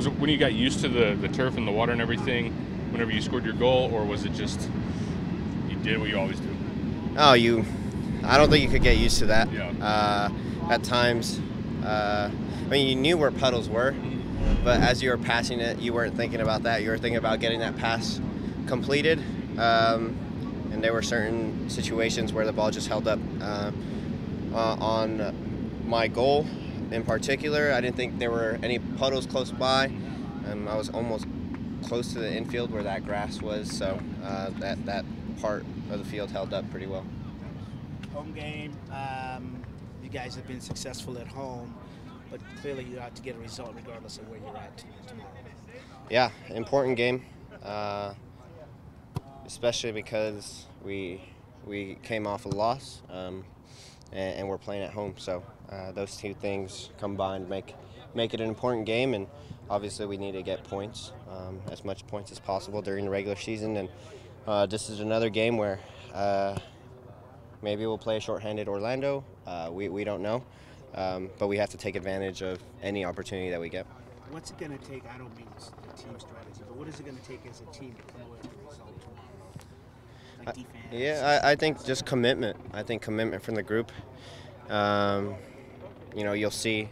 Was it when you got used to the turf and the water and everything, whenever you scored your goal, or was it just you did what you always do? Oh, I don't think you could get used to that. Yeah. At times, I mean, you knew where puddles were, but as you were passing it, you weren't thinking about that. You were thinking about getting that pass completed. And there were certain situations where the ball just held up on my goal in particular. I didn't think there were any puddles close by. I was almost close to the infield where that grass was, so that part of the field held up pretty well. Home game, you guys have been successful at home, but clearly you have to get a result regardless of where you're at tomorrow. Yeah, important game, especially because we came off a loss and we're playing at home. So those two things combined make it an important game, and obviously we need to get points, as much points as possible during the regular season. And this is another game where maybe we'll play a shorthanded Orlando. We don't know, but we have to take advantage of any opportunity that we get. What's it going to take? I don't mean the team strategy, but what is it going to take as a team to come away with a result tomorrow? Like defense? Yeah, I think just commitment. I think commitment from the group. You'll see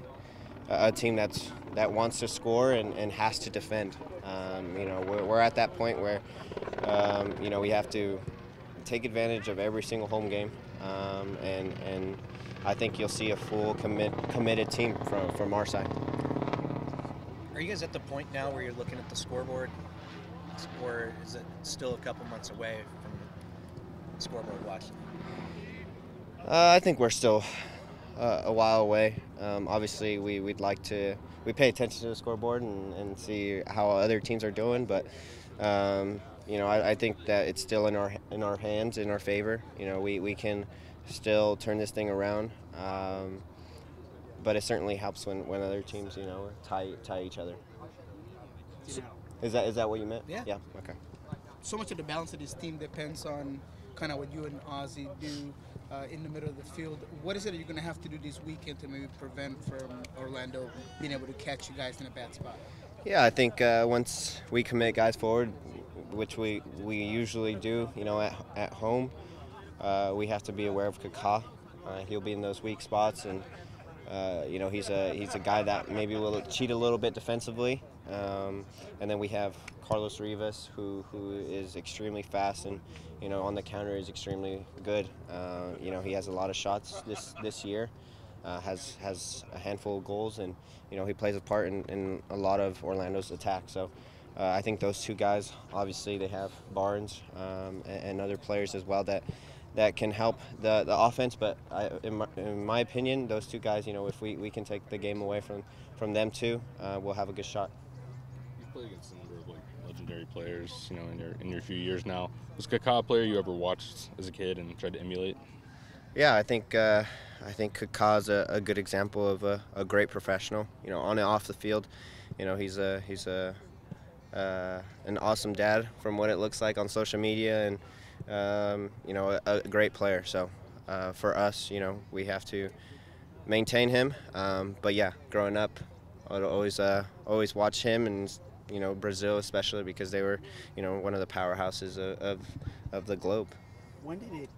a team that wants to score and has to defend. We're at that point where we have to take advantage of every single home game, and I think you'll see a full committed team from our side. Are you guys at the point now where you're looking at the scoreboard, or is it still a couple months away from the scoreboard watching? I think we're still a while away. Obviously, we pay attention to the scoreboard and see how other teams are doing, but I think that it's still in our hands, in our favor. We can still turn this thing around, but it certainly helps when other teams tie each other. Is that what you meant? Yeah. Yeah. Okay. So much of the balance of this team depends on kind of what you and Ozzy do in the middle of the field. What is it that you're going to have to do this weekend to maybe prevent from Orlando being able to catch you guys in a bad spot? Yeah, I think once we commit guys forward, which we usually do, at home, we have to be aware of Kaka. He'll be in those weak spots, and he's a guy that maybe will cheat a little bit defensively. And then we have Carlos Rivas, who is extremely fast and on the counter is extremely good. He has a lot of shots this year, has a handful of goals, and he plays a part in a lot of Orlando's attack. So I think those two guys, obviously they have Barnes and other players as well that can help the offense. But in my opinion, those two guys, if we can take the game away from them too, we'll have a good shot. You play against a number of legendary players, in your few years now. Was Kaka a player you ever watched as a kid and tried to emulate? Yeah, I think Kaka's a good example of a great professional. On and off the field, he's an awesome dad from what it looks like on social media, and a great player. So for us, we have to maintain him. But yeah, growing up, I'd always watch him, and Brazil especially, because they were one of the powerhouses of the globe. When did it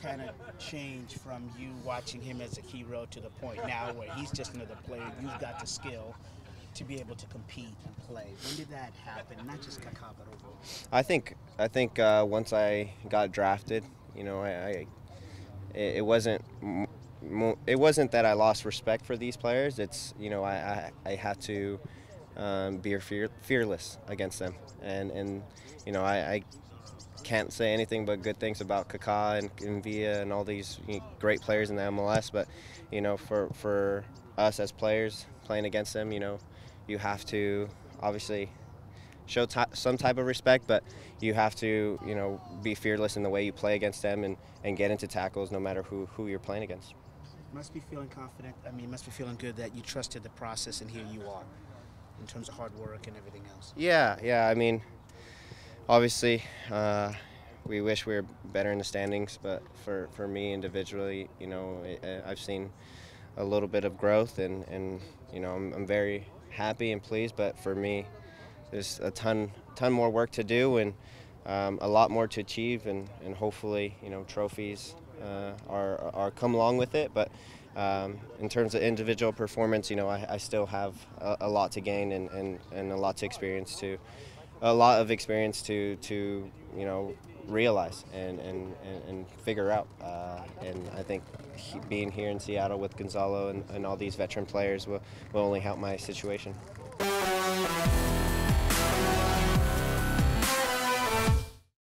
kind of change from you watching him as a hero to the point now where he's just another player, you've got the skill to be able to compete and play? When did that happen? Not just Kaka, but overall. I think once I got drafted, it wasn't that I lost respect for these players. It's I had to be fearless against them, and I can't say anything but good things about Kaka and Villa and all these great players in the MLS. But for us as players playing against them, you have to obviously show some type of respect, but you have to be fearless in the way you play against them and get into tackles no matter who you're playing against. Must be feeling confident. I mean, must be feeling good that you trusted the process, and here you are in terms of hard work and everything else. Yeah. I mean, obviously, we wish we were better in the standings, but for me individually, I've seen a little bit of growth, and I'm very happy and pleased, but for me, there's a ton more work to do and a lot more to achieve, and hopefully, trophies are come along with it. But in terms of individual performance, I still have a lot to gain and a lot of experience to realize and figure out. And I think being here in Seattle with Gonzalo and all these veteran players will only help my situation.